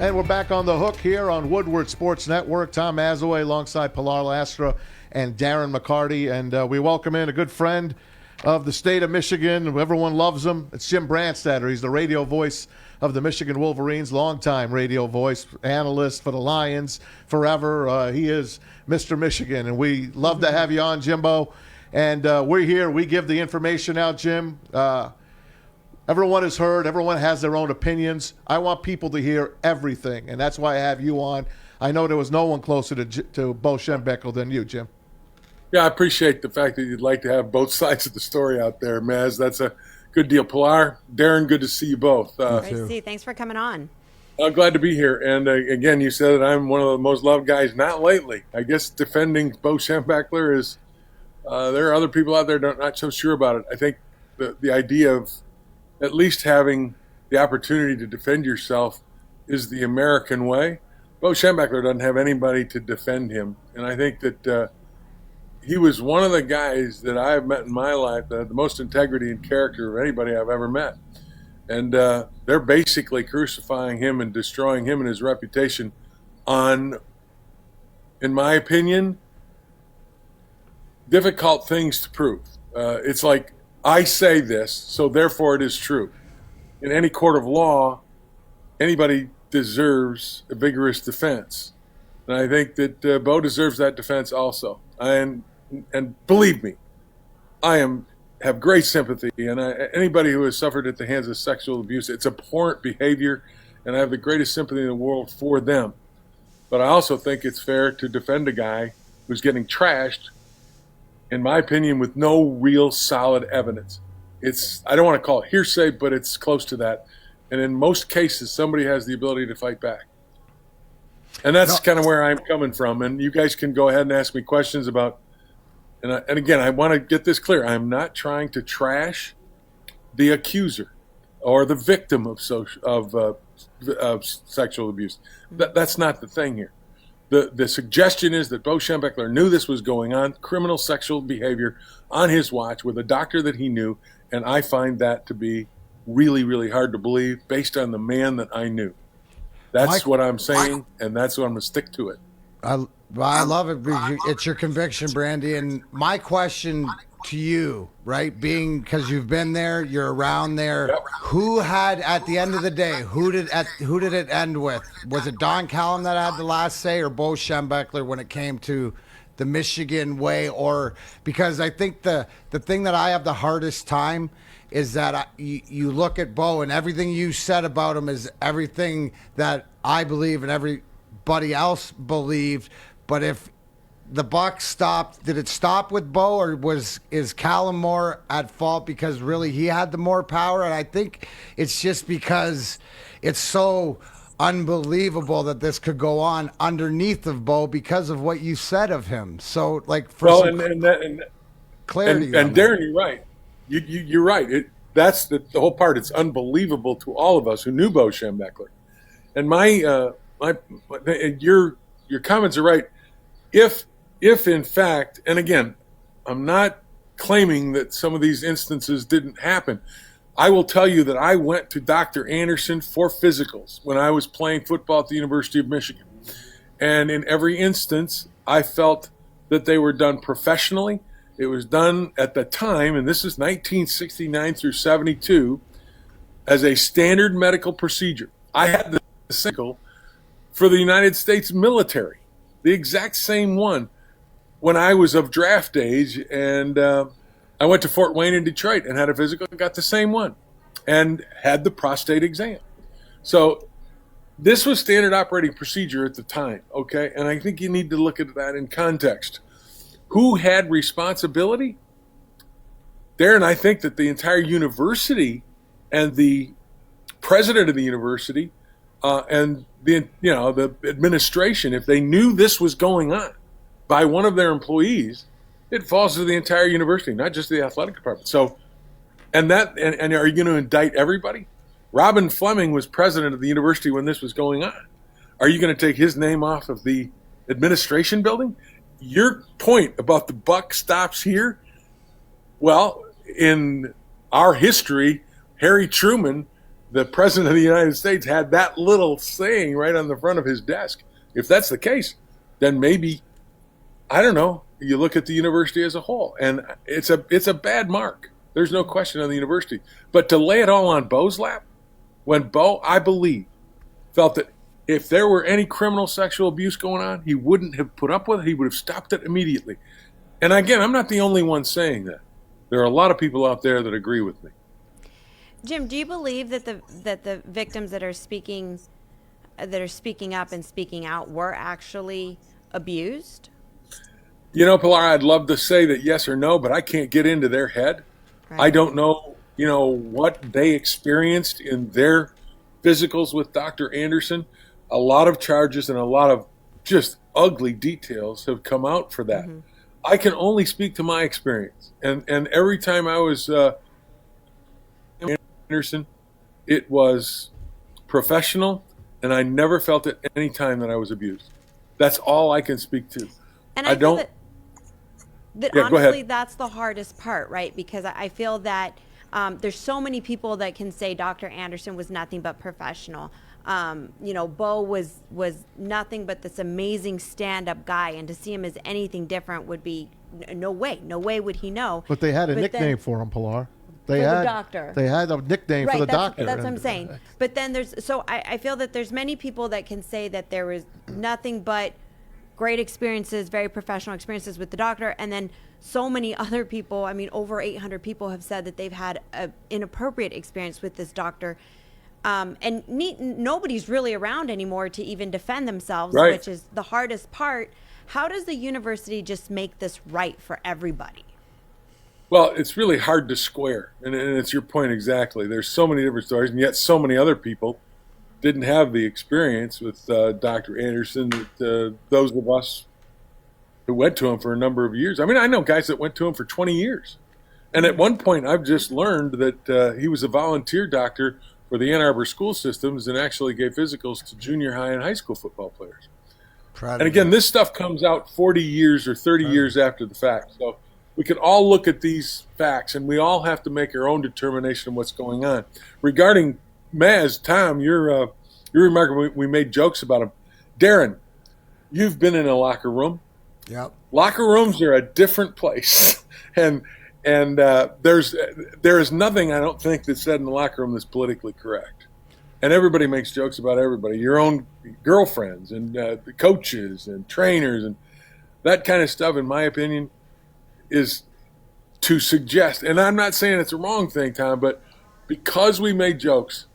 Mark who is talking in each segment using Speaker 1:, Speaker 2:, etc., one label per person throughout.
Speaker 1: And we're back on the hook here on Woodward Sports Network. Tom Mazaway alongside Pilar Lastra and Darren McCarty. And we welcome in a good friend of the state of Michigan. Everyone loves him. It's Jim Brandstatter. He's the radio voice of the Michigan Wolverines, longtime radio voice, analyst for the Lions forever. He is Mr. Michigan, and we love to have you on, Jimbo. And we're here. We give the information out, Jim. Everyone is heard. Everyone has their own opinions. I want people to hear everything, and that's why I have you on. I know there was no one closer to Bo Schembechler than you, Jim.
Speaker 2: Yeah, I appreciate the fact that you'd like to have both sides of the story out there, Maz. That's a good deal. Pilar, Darren, good to see you both.
Speaker 3: Great to see you. Thanks for coming on.
Speaker 2: I'm glad to be here. And again, you said that I'm one of the most loved guys, not lately. I guess defending Bo Schembechler is there are other people out there that are not so sure about it. I think the idea of at least having the opportunity to defend yourself is the American way. Bo Schembechler doesn't have anybody to defend him. And I think that he was one of the guys that I've met in my life that had the most integrity and character of anybody I've ever met. And they're basically crucifying him and destroying him and his reputation on, in my opinion, difficult things to prove. It's like, I say this, so therefore it is true. In any court of law, anybody deserves a vigorous defense. And I think that Bo deserves that defense also. And believe me, I have great sympathy. And anybody who has suffered at the hands of sexual abuse, it's abhorrent behavior, and I have the greatest sympathy in the world for them. But I also think it's fair to defend a guy who's getting trashed, in my opinion, with no real solid evidence. I don't want to call it hearsay, but it's close to that. And in most cases, somebody has the ability to fight back. And that's kind of where I'm coming from. And you guys can go ahead and ask me questions about, and again, I want to get this clear. I'm not trying to trash the accuser or the victim of sexual abuse. That's not the thing here. The suggestion is that Bo Schembechler knew this was going on, criminal sexual behavior on his watch with a doctor that he knew, and I find that to be really, really hard to believe based on the man that I knew. That's what I'm saying, and that's what I'm going to stick to it.
Speaker 4: I love it. It's your conviction, Brandy. And my question to you, right, being because you've been there, you're around there,
Speaker 2: Yep.
Speaker 4: Who had, at the end of the day, who did it end with? Was it Don Callum that had the last say, or Bo Schembechler when it came to the Michigan way? Or because I think the thing that I have the hardest time is that you look at Bo and everything you said about him is everything that I believe and everybody else believed. But if the buck stopped, did it stop with Bo, or is Callum more at fault because really he had the more power? And I think it's just because it's so unbelievable that this could go on underneath of Bo because of what you said of him. So, like, for clarity.
Speaker 2: And Darren, you're right. You're right. That's the whole part. It's unbelievable to all of us who knew Bo Schembechler. And your comments are right. If in fact, and again, I'm not claiming that some of these instances didn't happen. I will tell you that I went to Dr. Anderson for physicals when I was playing football at the University of Michigan. And in every instance, I felt that they were done professionally. It was done at the time, and this is 1969 through 72, as a standard medical procedure. I had the physical for the United States military, the exact same one, when I was of draft age, and I went to Fort Wayne in Detroit and had a physical and got the same one and had the prostate exam. So this was standard operating procedure at the time, okay? And I think you need to look at that in context. Who had responsibility? Darren, I think that the entire university and the president of the university and the administration, if they knew this was going on by one of their employees, it falls to the entire university, not just the athletic department. So, and are you going to indict everybody? Robin Fleming was president of the university when this was going on. Are you going to take his name off of the administration building? Your point about the buck stops here, well, in our history, Harry Truman the president of the United States had that little saying right on the front of his desk. If that's the case, then maybe, I don't know, you look at the university as a whole, and it's a bad mark. There's no question on the university. But to lay it all on Bo's lap, when Bo, I believe, felt that if there were any criminal sexual abuse going on, he wouldn't have put up with it. He would have stopped it immediately. And again, I'm not the only one saying that. There are a lot of people out there that agree with me.
Speaker 3: Jim, do you believe that the victims that are speaking up and speaking out were actually abused?
Speaker 2: You know, Pilar, I'd love to say that yes or no, but I can't get into their head.
Speaker 3: Right.
Speaker 2: I don't know, what they experienced in their physicals with Dr. Anderson. A lot of charges and a lot of just ugly details have come out for that. Mm-hmm. I can only speak to my experience. And every time I was Anderson, it was professional, and I never felt at any time that I was abused. That's all I can speak to.
Speaker 3: And
Speaker 2: I don't.
Speaker 3: That
Speaker 2: yeah,
Speaker 3: honestly, that's the hardest part, right? Because I feel that there's so many people that can say Dr. Anderson was nothing but professional. Bo was nothing but this amazing stand-up guy, and to see him as anything different would be no way would he know.
Speaker 1: But they had a nickname for him, Pilar.
Speaker 3: The doctor.
Speaker 1: They had a nickname for the doctor.
Speaker 3: That's what I'm saying. But then I feel that there's many people that can say that there was nothing but great experiences, very professional experiences with the doctor, and then so many other people, over 800 people have said that they've had an inappropriate experience with this doctor. And nobody's really around anymore to even defend themselves,
Speaker 2: right,
Speaker 3: which is the hardest part. How does the university just make this right for everybody?
Speaker 2: Well, it's really hard to square, and it's your point exactly. There's so many different stories, and yet so many other people didn't have the experience with Dr. Anderson that those of us who went to him for a number of years. I know guys that went to him for 20 years. And at one point, I've just learned that he was a volunteer doctor for the Ann Arbor school systems and actually gave physicals to junior high and high school football players. And again, this stuff comes out 40 years or 30 years after the fact. So we can all look at these facts, and we all have to make our own determination of what's going on. Regarding Maz, Tom, you're remarkable. We made jokes about him. Darren, you've been in a locker room.
Speaker 4: Yep.
Speaker 2: Locker rooms are a different place, and there is nothing I don't think that's said in the locker room that's politically correct. And everybody makes jokes about everybody. Your own girlfriends and the coaches and trainers and that kind of stuff, in my opinion, is to suggest. And I'm not saying it's a wrong thing, Tom, but because we made jokes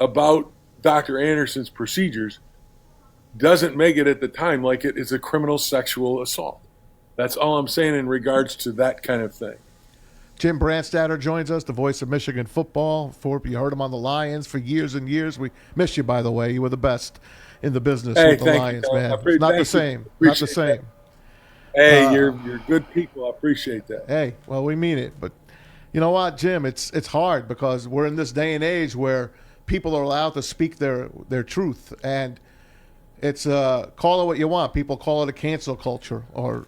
Speaker 2: about Dr. Anderson's procedures doesn't make it at the time like it is a criminal sexual assault. That's all I'm saying in regards to that kind of thing.
Speaker 1: Jim Brandstatter joins us, the voice of Michigan football. You heard him on the Lions for years and years. We miss you, by the way. You were the best in the business with the Lions, man. It's not the same. Not the same.
Speaker 2: Hey, you're good people. I appreciate that.
Speaker 1: Hey, well, we mean it. But you know what, Jim? It's hard because we're in this day and age where people are allowed to speak their truth, and it's call it what you want. People call it a cancel culture or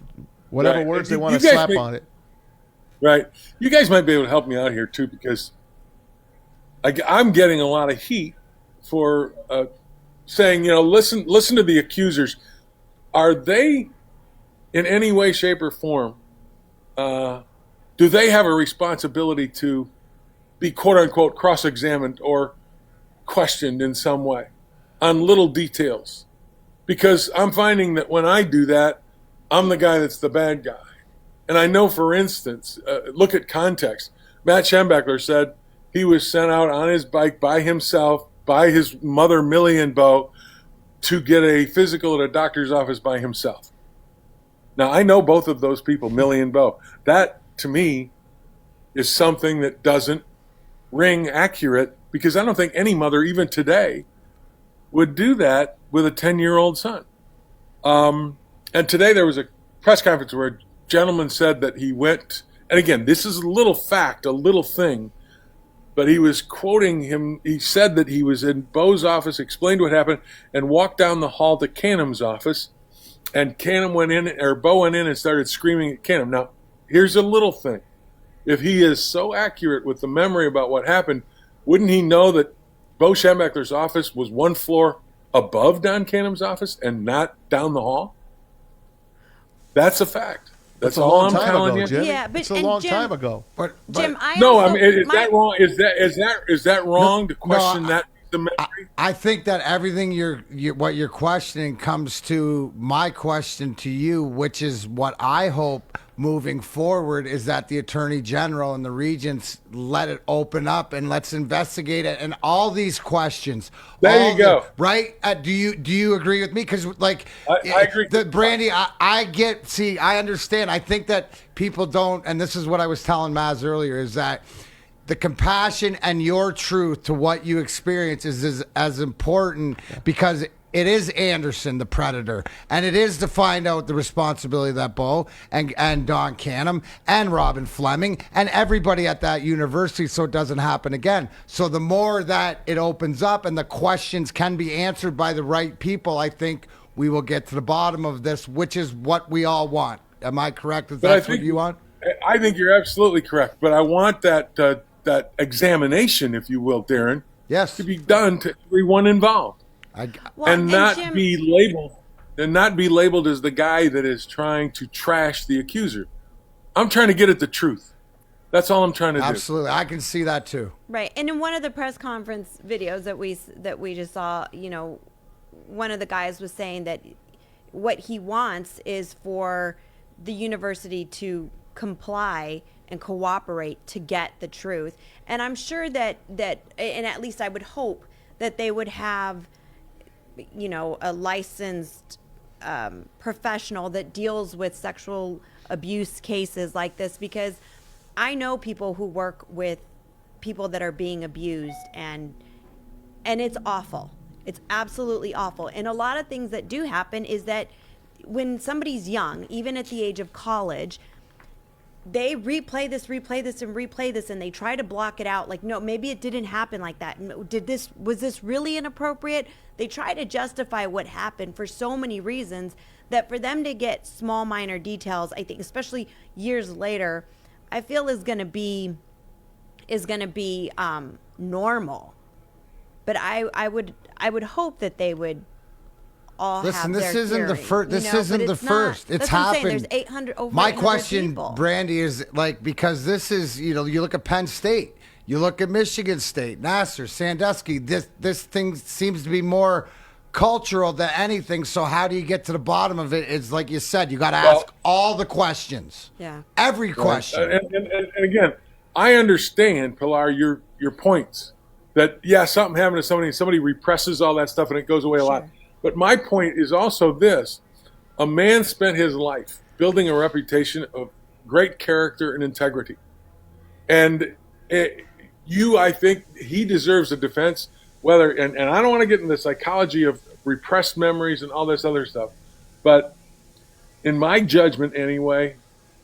Speaker 1: whatever words they want to slap on it.
Speaker 2: Right. You guys might be able to help me out here too, because I'm getting a lot of heat for saying, listen to the accusers. Are they in any way, shape, or form, do they have a responsibility to be quote-unquote cross-examined or questioned in some way on little details? Because I'm finding that when I do that, I'm the guy that's the bad guy. And I know, for instance, look at context. Matt Schembechler said he was sent out on his bike by himself, by his mother, Millie and Bo, to get a physical at a doctor's office by himself. Now, I know both of those people, Millie and Bo. That, to me, is something that doesn't ring accurate, because I don't think any mother, even today, would do that with a 10-year-old son. And today there was a press conference where a gentleman said that he went, and again, this is a little fact, a little thing, but he was quoting him. He said that he was in Bo's office, explained what happened, and walked down the hall to Canham's office, and Bo went in and started screaming at Canham. Now, here's a little thing. If he is so accurate with the memory about what happened, wouldn't he know that Bo Schembechler's office was one floor above Don Canham's office and not down the hall? That's a fact. That's
Speaker 1: a
Speaker 2: all
Speaker 1: long
Speaker 2: I'm
Speaker 1: time
Speaker 2: telling
Speaker 1: ago,
Speaker 2: you.
Speaker 1: Jim.
Speaker 3: Yeah, but
Speaker 1: it's a
Speaker 3: and
Speaker 1: long
Speaker 3: Jim-
Speaker 1: time ago.
Speaker 4: But
Speaker 3: Jim, I
Speaker 2: No,
Speaker 3: also,
Speaker 2: I mean, is
Speaker 3: my-
Speaker 2: that wrong? Is that wrong to question
Speaker 4: no,
Speaker 2: that the memory?
Speaker 4: I think that everything what you're questioning comes to my question to you, which is what I hope moving forward is that the Attorney General and the regents let it open up and let's investigate it and all these questions.
Speaker 2: There you go.
Speaker 4: Right? Do you agree with me? Because like
Speaker 2: I agree.
Speaker 4: Brandy, I understand. I think that people don't, and this is what I was telling Maz earlier, is that the compassion and your truth to what you experience is as important because it is Anderson, the predator, and it is to find out the responsibility of that Bo and Don Canham and Robin Fleming and everybody at that university so it doesn't happen again. So the more that it opens up and the questions can be answered by the right people, I think we will get to the bottom of this, which is what we all want. Am I correct? Is that what you want?
Speaker 2: I think you're absolutely correct, but I want that that examination, if you will, Darren,
Speaker 4: Yes.
Speaker 2: to be done to everyone involved.
Speaker 3: Well,
Speaker 2: and not
Speaker 3: Jim-
Speaker 2: be labeled as the guy that is trying to trash the accuser. I'm trying to get at the truth. That's all I'm trying to do.
Speaker 4: Absolutely. I can see that too.
Speaker 3: Right. And in one of the press conference videos that we just saw, one of the guys was saying that what he wants is for the university to comply and cooperate to get the truth. And I'm sure that and at least I would hope that they would have a licensed professional that deals with sexual abuse cases like this, because I know people who work with people that are being abused, and it's awful. It's absolutely awful. And a lot of things that do happen is that when somebody's young, even at the age of college, they replay this, and they try to block it out. Like, no, maybe it didn't happen like that. Was this really inappropriate? They try to justify what happened for so many reasons that for them to get small, minor details, I think, especially years later, I feel is going to be normal. But I would hope that they would all
Speaker 4: Listen,
Speaker 3: have
Speaker 4: this
Speaker 3: their
Speaker 4: isn't the
Speaker 3: hearing,
Speaker 4: first. This isn't the first. It's
Speaker 3: that's what I'm saying.
Speaker 4: happened.
Speaker 3: There's 800 over
Speaker 4: My
Speaker 3: 800
Speaker 4: question,
Speaker 3: people.
Speaker 4: Brandy, is like, because this is, you look at Penn State, you look at Michigan State, Nassar, Sandusky. This thing seems to be more cultural than anything. So how do you get to the bottom of it? It's like you said, you got to ask all the questions.
Speaker 3: Yeah.
Speaker 4: Every question.
Speaker 2: And again, I understand, Pilar, your points that something happened to somebody represses all that stuff and it goes away a lot. But my point is also this: a man spent his life building a reputation of great character and integrity, and I think he deserves a defense. And I don't want to get into the psychology of repressed memories and all this other stuff, but in my judgment, anyway,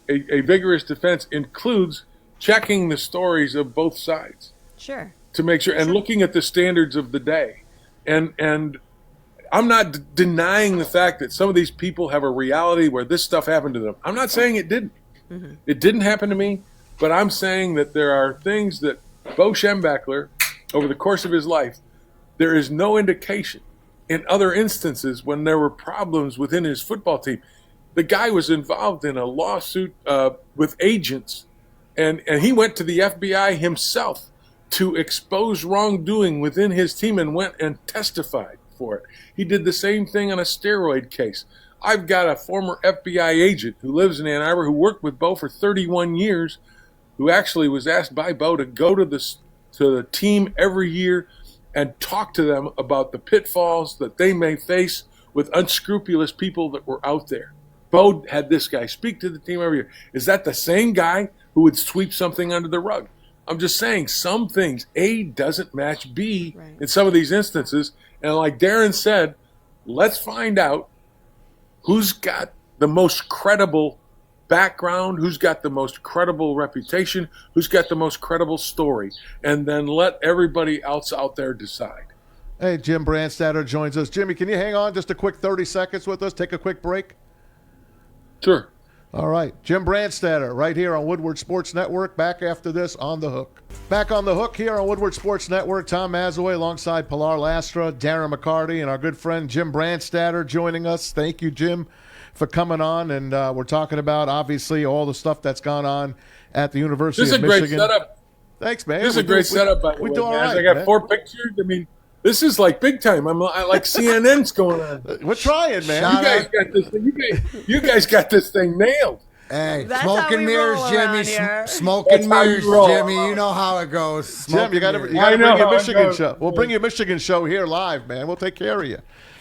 Speaker 2: a vigorous defense includes checking the stories of both sides.
Speaker 3: Sure.
Speaker 2: To make sure, and looking at the standards of the day. And I'm not denying the fact that some of these people have a reality where this stuff happened to them. I'm not saying it didn't. Mm-hmm. It didn't happen to me, but I'm saying that there are things that Bo Schembechler, over the course of his life, there is no indication in other instances when there were problems within his football team. The guy was involved in a lawsuit with agents, and he went to the FBI himself to expose wrongdoing within his team and went and testified for it. He did the same thing on a steroid case. I've got a former FBI agent who lives in Ann Arbor who worked with Bo for 31 years, who actually was asked by Bo to go to the team every year and talk to them about the pitfalls that they may face with unscrupulous people that were out there. Bo had this guy speak to the team every year. Is that the same guy who would sweep something under the rug? I'm just saying some things, A doesn't match B in some of these instances. And like Darren said, let's find out who's got the most credible background, who's got the most credible reputation, who's got the most credible story, and then let everybody else out there decide.
Speaker 1: Hey, Jim Brandstatter joins us. Jimmy, can you hang on just a quick 30 seconds with us? Take a quick break?
Speaker 2: Sure.
Speaker 1: All right. Jim Brandstatter right here on Woodward Sports Network. Back after this on The Hook. Back on the hook here on Woodward Sports Network. Tom Mazaway alongside Pilar Lastra, Darren McCarty, and our good friend Jim Brandstatter joining us. Thank you, Jim, for coming on. And we're talking about, obviously, all the stuff that's gone on at the University of Michigan.
Speaker 2: This is a great setup.
Speaker 1: Thanks, man.
Speaker 2: This is a great setup, by the way.
Speaker 1: We do all right,
Speaker 2: I got
Speaker 1: man.
Speaker 2: 4 pictures. I mean, this is like big time. I like CNN's going on.
Speaker 1: We're trying, man.
Speaker 2: You guys got this thing. You guys got this thing nailed.
Speaker 4: Hey,
Speaker 3: That's
Speaker 4: smoke
Speaker 3: how
Speaker 4: and
Speaker 3: we
Speaker 4: mirrors,
Speaker 3: roll
Speaker 4: Jimmy.
Speaker 3: around here.
Speaker 4: Smoke
Speaker 2: That's
Speaker 4: and
Speaker 2: how you
Speaker 4: mirrors,
Speaker 2: roll.
Speaker 4: Jimmy. You know how it goes. Smoke
Speaker 1: Jim, you got to
Speaker 4: and mirrors.
Speaker 2: I
Speaker 1: bring
Speaker 2: know
Speaker 1: your
Speaker 2: how it
Speaker 1: Michigan
Speaker 2: goes.
Speaker 1: show. We'll bring your Michigan show here live, man. We'll take care of you.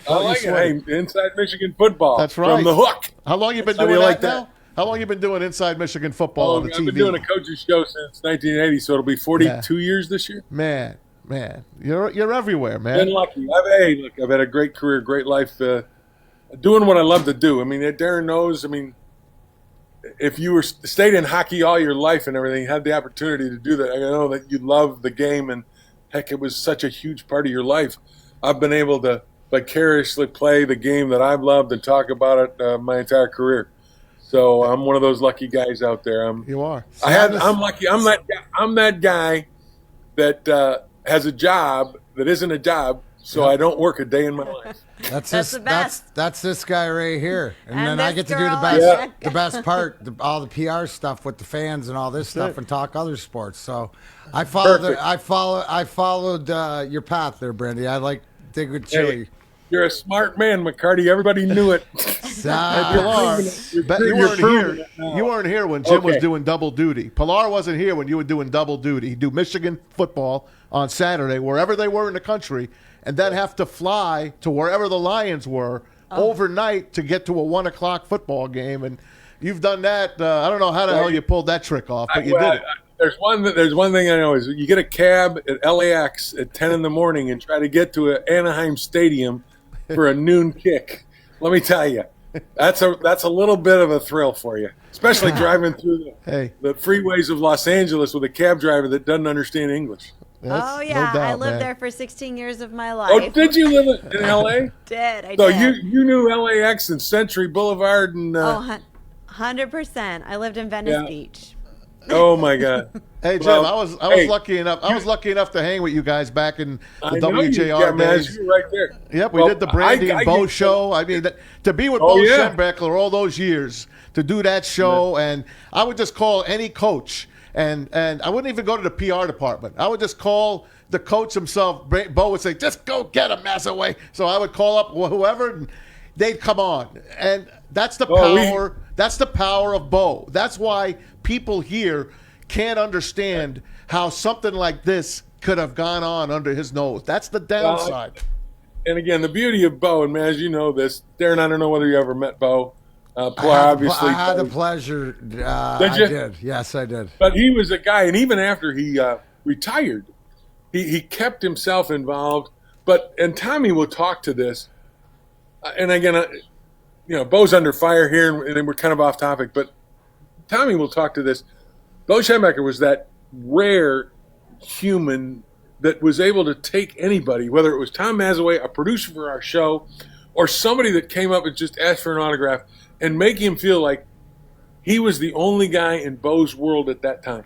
Speaker 2: I like it. Hey, inside Michigan football.
Speaker 1: That's right.
Speaker 2: From the hook.
Speaker 1: How long you been
Speaker 2: How do
Speaker 1: doing
Speaker 2: you
Speaker 1: that
Speaker 2: like that?
Speaker 1: now? How long you been doing Inside Michigan football on the
Speaker 2: I've
Speaker 1: TV?
Speaker 2: been doing a coach's show since 1980, so it'll be 42 years this year.
Speaker 1: Man, you're everywhere, man.
Speaker 2: Been lucky. I've had a great career, great life, doing what I love to do. I mean, Darren knows. I mean, if you stayed in hockey all your life and everything, had the opportunity to do that, I know that you love the game, and heck, it was such a huge part of your life. I've been able to vicariously play the game that I've loved and talk about it my entire career. So I'm one of those lucky guys out there.
Speaker 1: You are.
Speaker 2: I'm lucky. I'm that guy that has a job that isn't a job, so I don't work a day in my life.
Speaker 3: That's the best.
Speaker 4: That's this guy right here, and
Speaker 3: And
Speaker 4: then I
Speaker 3: this
Speaker 4: get to do the
Speaker 3: girl
Speaker 4: best,
Speaker 3: and
Speaker 4: the best part, all the PR stuff with the fans and all this stuff,
Speaker 1: it.
Speaker 4: and talk other sports. So I followed,
Speaker 2: Perfect.
Speaker 4: I followed your path there, Brandy. I like dig with chili.
Speaker 2: Hey, you're a smart man, McCarty. Everybody knew it.
Speaker 1: Pilar, but you
Speaker 2: You're
Speaker 1: weren't
Speaker 2: proving
Speaker 1: here.
Speaker 2: it now.
Speaker 1: You weren't here when Jim was
Speaker 2: Okay.
Speaker 1: doing double duty. Pilar wasn't here when you were doing double duty. He'd do Michigan football on Saturday, wherever they were in the country, and then have to fly to wherever the Lions were overnight to get to a 1:00 football game. And you've done that. I don't know how the hell you pulled that trick off, but you did it.
Speaker 2: There's one thing I know is you get a cab at LAX at 10 in the morning and try to get to an Anaheim Stadium for a noon kick. Let me tell you, that's a little bit of a thrill for you, especially driving through the freeways of Los Angeles with a cab driver that doesn't understand English.
Speaker 3: Oh, yeah.
Speaker 1: No doubt,
Speaker 3: I lived
Speaker 1: man.
Speaker 3: there for 16 years of my life.
Speaker 2: Oh, did you live in LA?
Speaker 3: I
Speaker 2: So
Speaker 3: did.
Speaker 2: you knew LAX and Century Boulevard and
Speaker 3: 100%. I lived in Venice
Speaker 2: Yeah.
Speaker 3: Beach.
Speaker 2: oh my God.
Speaker 1: Hey Jim,
Speaker 2: Well,
Speaker 1: I was
Speaker 2: hey,
Speaker 1: lucky enough. I was lucky enough to hang with you guys back in the
Speaker 2: I know
Speaker 1: WJR
Speaker 2: you, man,
Speaker 1: days.
Speaker 2: you're right there.
Speaker 1: Yep, we
Speaker 2: Well,
Speaker 1: did the Brandy and Bo
Speaker 2: get-
Speaker 1: show. I mean, to be with
Speaker 2: Oh,
Speaker 1: Bo
Speaker 2: yeah.
Speaker 1: Schembechler all those years, to do that show, and I would just call any coach, and I wouldn't even go to the PR department. I would just call the coach himself. Bo would say, "Just go get him, Massaway." So I would call up whoever, and they'd come on, and that's the power. That's the power of Bo. That's why people here can't understand how something like this could have gone on under his nose. That's the downside.
Speaker 2: And again, the beauty of Bo, and man, as you know this, Darren, I don't know whether you ever met Bo. Obviously,
Speaker 4: I had the pleasure.
Speaker 2: Did you?
Speaker 4: I did. Yes, I did.
Speaker 2: But he was a guy, and even after he retired, he kept himself involved. And Tommy will talk to this. And again, Bo's under fire here, and we're kind of off topic. But Tommy will talk to this. Bo Schembechler was that rare human that was able to take anybody, whether it was Tom Mazaway, a producer for our show, or somebody that came up and just asked for an autograph, and make him feel like he was the only guy in Bo's world at that time.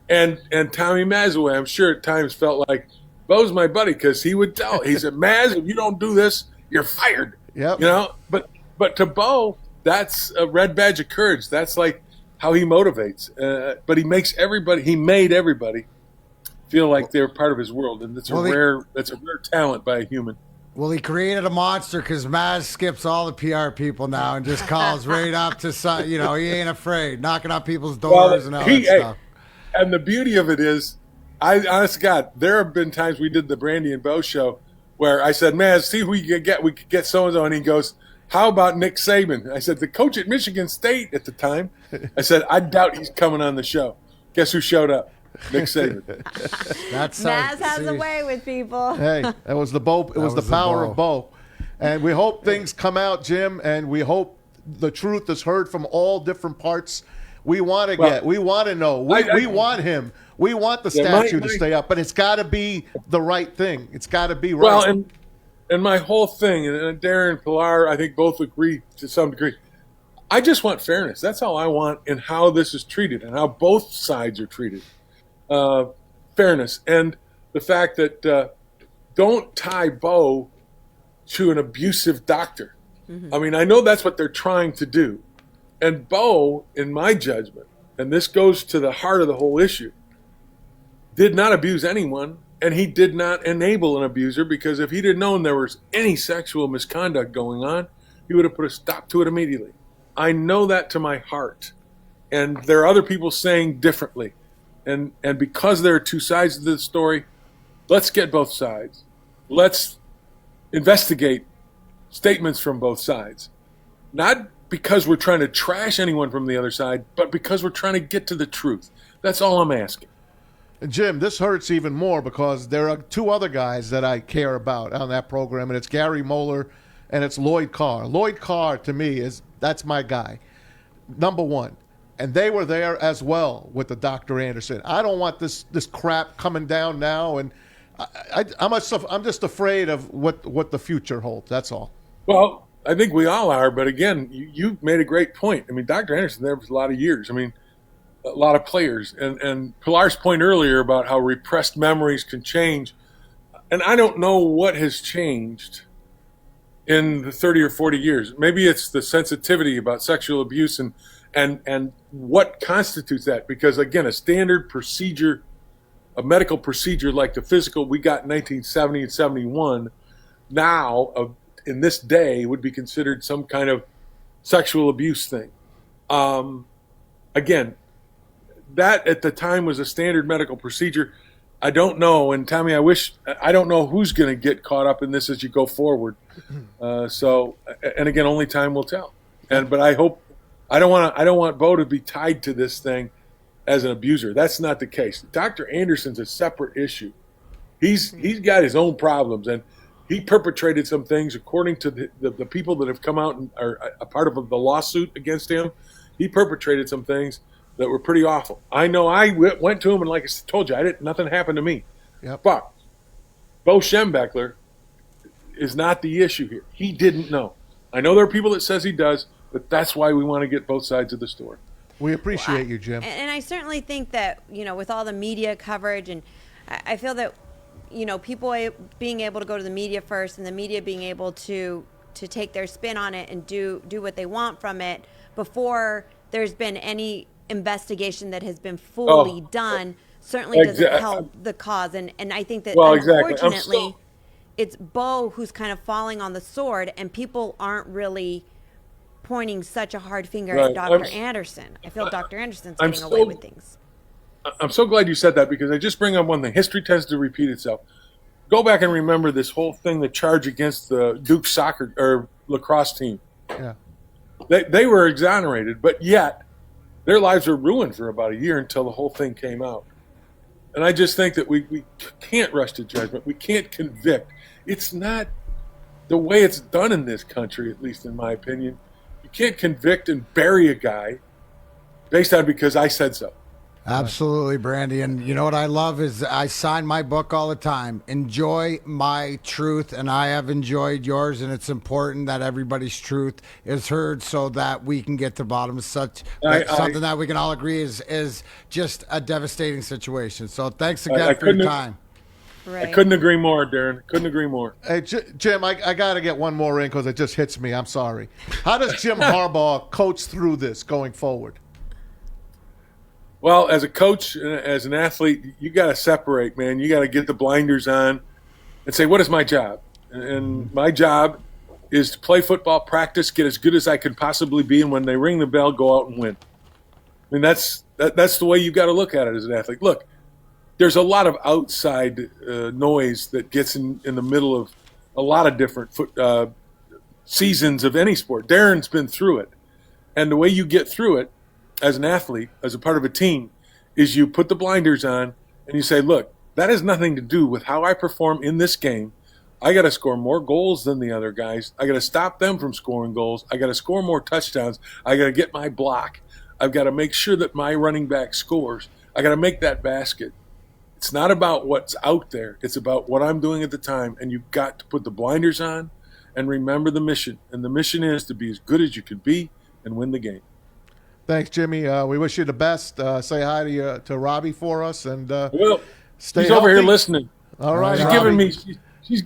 Speaker 2: And Tommy Mazaway, I'm sure at times felt like, Bo's my buddy, because he would tell, he said, Maz, if you don't do this, you're fired.
Speaker 1: Yep.
Speaker 2: But to Bo, that's a red badge of courage. That's like how he motivates. But he made everybody feel like they're part of his world, and that's a rare talent by a human.
Speaker 4: Well, he created a monster because Maz skips all the PR people now and just calls right up to some. He ain't afraid, knocking on people's doors and all that stuff.
Speaker 2: And the beauty of it is, honest to God, there have been times we did the Brandy and Bo show where I said, "Man, see who we could get. We could get so and so," and he goes, "How about Nick Saban?" I said, "The coach at Michigan State at the time." I said, "I doubt he's coming on the show." Guess who showed up? Nick Saban.
Speaker 3: Maz has a way with people.
Speaker 1: Hey, that was the Bo. It was the power of Bo, and we hope things come out, Jim, and we hope the truth is heard from all different parts. We want to we want to know. We want him. We want the statue to stay up, but it's got to be the right thing. It's got to be right.
Speaker 2: Well, and my whole thing, and Darren and Pilar, I think both agree to some degree. I just want fairness. That's all I want in how this is treated and how both sides are treated. fairness and the fact that don't tie Bo to an abusive doctor. I mean, I know that's what they're trying to do. And Bo, in my judgment, and this goes to the heart of the whole issue, did not abuse anyone, and he did not enable an abuser, because if he'd have known there was any sexual misconduct going on, he would have put a stop to it immediately. I know that to my heart. And there are other people saying differently. And because there are two sides of this story, let's get both sides. Let's investigate statements from both sides. Not because we're trying to trash anyone from the other side, but because we're trying to get to the truth. That's all I'm asking.
Speaker 1: Jim, this hurts even more because there are two other guys that I care about on that program, and it's Gary Moeller and it's Lloyd Carr. Lloyd Carr, to me, that's my guy, number one. And they were there as well with the Dr. Anderson. I don't want this crap coming down now, and I'm just afraid of what the future holds. That's all.
Speaker 2: Well, I think we all are, but again, you made a great point. I mean, Dr. Anderson there was a lot of years. I mean, a lot of players. And Pilar's point earlier about how repressed memories can change, and I don't know what has changed in the 30 or 40 years. Maybe it's the sensitivity about sexual abuse and what constitutes that. Because, again, a standard procedure, a medical procedure like the physical we got in 1970 and 71, now, in this day, would be considered some kind of sexual abuse thing. Again, that at the time was a standard medical procedure. I don't know, and Tommy, I don't know who's going to get caught up in this as you go forward. And again, only time will tell. But I hope I don't want Bo to be tied to this thing as an abuser. That's not the case. Dr. Anderson's a separate issue. He's got his own problems, and he perpetrated some things according to the people that have come out and are a part of the lawsuit against him. He perpetrated some things that were pretty awful. I know I went to him, and like I told you, nothing happened to me.
Speaker 1: Yep.
Speaker 2: But Bo Schembechler is not the issue here. He didn't know. I know there are people that says he does, but that's why we want to get both sides of the story.
Speaker 1: We appreciate you, Jim.
Speaker 3: And I certainly think that, with all the media coverage, and I feel that, people being able to go to the media first, and the media being able to take their spin on it and do what they want from it before there's been any investigation that has been fully done, certainly doesn't help the cause. And I think that, unfortunately, it's Bo who's kind of falling on the sword, and people aren't really pointing such a hard finger at Dr. Anderson. I feel Dr. Anderson's getting away with things.
Speaker 2: I'm so glad you said that, because I just bring up one thing. History tends to repeat itself. Go back and remember this whole thing, the charge against the Duke soccer or lacrosse team.
Speaker 1: Yeah.
Speaker 2: They were exonerated, but yet their lives were ruined for about a year until the whole thing came out. And I just think that we can't rush to judgment. We can't convict. It's not the way it's done in this country, at least in my opinion. You can't convict and bury a guy based on because I said so.
Speaker 4: Absolutely, Brandy. And you know what I love is I sign my book all the time. Enjoy my truth, and I have enjoyed yours, and it's important that everybody's truth is heard so that we can get to the bottom of something that we can all agree is just a devastating situation. So thanks again for your time.
Speaker 3: Right.
Speaker 2: I couldn't agree more, Darren. Couldn't agree more.
Speaker 1: Hey, Jim, I got to get one more in because it just hits me. I'm sorry. How does Jim Harbaugh coach through this going forward?
Speaker 2: Well, as a coach, as an athlete, you got to separate, man. You got to get the blinders on and say, what is my job? And my job is to play football, practice, get as good as I can possibly be, and when they ring the bell, go out and win. I mean, that's the way you got to look at it as an athlete. Look, there's a lot of outside noise that gets in the middle of a lot of different seasons of any sport. Darren's been through it. And the way you get through it as an athlete, as a part of a team, is you put the blinders on and you say, look, that has nothing to do with how I perform in this game. I got to score more goals than the other guys. I got to stop them from scoring goals. I got to score more touchdowns. I got to get my block. I've got to make sure that my running back scores. I got to make that basket. It's not about what's out there. It's about what I'm doing at the time. And you've got to put the blinders on and remember the mission. And the mission is to be as good as you can be and win the game.
Speaker 1: Thanks, Jimmy. We wish you the best. Say hi to Robbie for us. And Stay
Speaker 2: She's over here
Speaker 1: healthy.
Speaker 2: listening.
Speaker 1: All right.
Speaker 2: She's
Speaker 1: Robbie.
Speaker 2: giving me. She's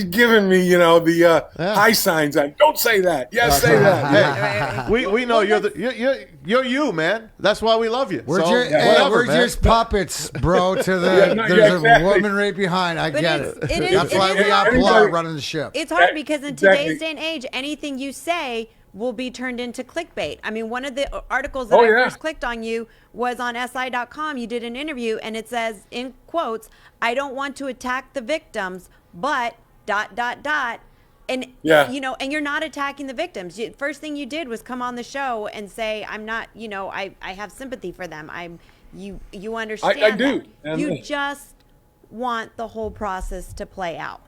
Speaker 2: giving me. The high signs. Don't say that. Yes, say that.
Speaker 1: Hey, we know you're you, man. That's why we love you.
Speaker 4: Where's
Speaker 1: So,
Speaker 4: your
Speaker 1: whatever,
Speaker 4: where's
Speaker 1: man.
Speaker 4: your puppets, bro? To the
Speaker 2: Yeah, no,
Speaker 4: there's
Speaker 2: yeah, exactly.
Speaker 4: a woman right behind. I
Speaker 3: But
Speaker 4: get
Speaker 3: it's-
Speaker 4: it.
Speaker 3: it is-
Speaker 4: That's
Speaker 3: it
Speaker 4: why
Speaker 3: is
Speaker 4: we got
Speaker 3: hard.
Speaker 4: Pilar running the ship.
Speaker 3: It's hard because in
Speaker 2: Exactly.
Speaker 3: today's day and age, anything you say will be turned into clickbait. I mean, one of the articles that
Speaker 2: Oh,
Speaker 3: I
Speaker 2: yeah.
Speaker 3: first clicked on you was on SI.com. You did an interview, and it says, in quotes, "I don't want to attack the victims, but ... And
Speaker 2: Yeah.
Speaker 3: and you're not attacking the victims. First thing you did was come on the show and say, "I'm not. I have sympathy for them. You understand?
Speaker 2: I do.
Speaker 3: that.
Speaker 2: And-
Speaker 3: You just want the whole process to play out."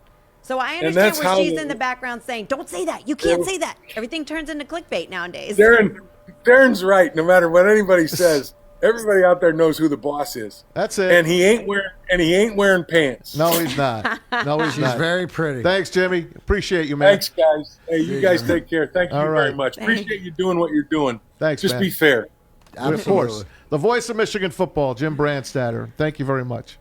Speaker 3: So I
Speaker 2: And
Speaker 3: understand
Speaker 2: that's
Speaker 3: where
Speaker 2: how
Speaker 3: she's
Speaker 2: the-
Speaker 3: in the background saying, "Don't say that. You can't say that." Everything turns into clickbait nowadays.
Speaker 2: Darren's right. No matter what anybody says, everybody out there knows who the boss is.
Speaker 1: That's it.
Speaker 2: And he ain't wearing pants.
Speaker 1: No, he's not. No, he's
Speaker 4: She's
Speaker 1: not.
Speaker 4: very pretty.
Speaker 1: Thanks, Jimmy. Appreciate you, man.
Speaker 2: Thanks, guys. Hey, you guys take care. Thank you
Speaker 1: All
Speaker 2: very
Speaker 1: right.
Speaker 2: much.
Speaker 3: Thanks.
Speaker 2: Appreciate you doing what you're doing.
Speaker 1: Thanks,
Speaker 2: Just
Speaker 1: man.
Speaker 2: be fair.
Speaker 1: Of course. The voice of Michigan football, Jim Brandstatter. Thank you very much.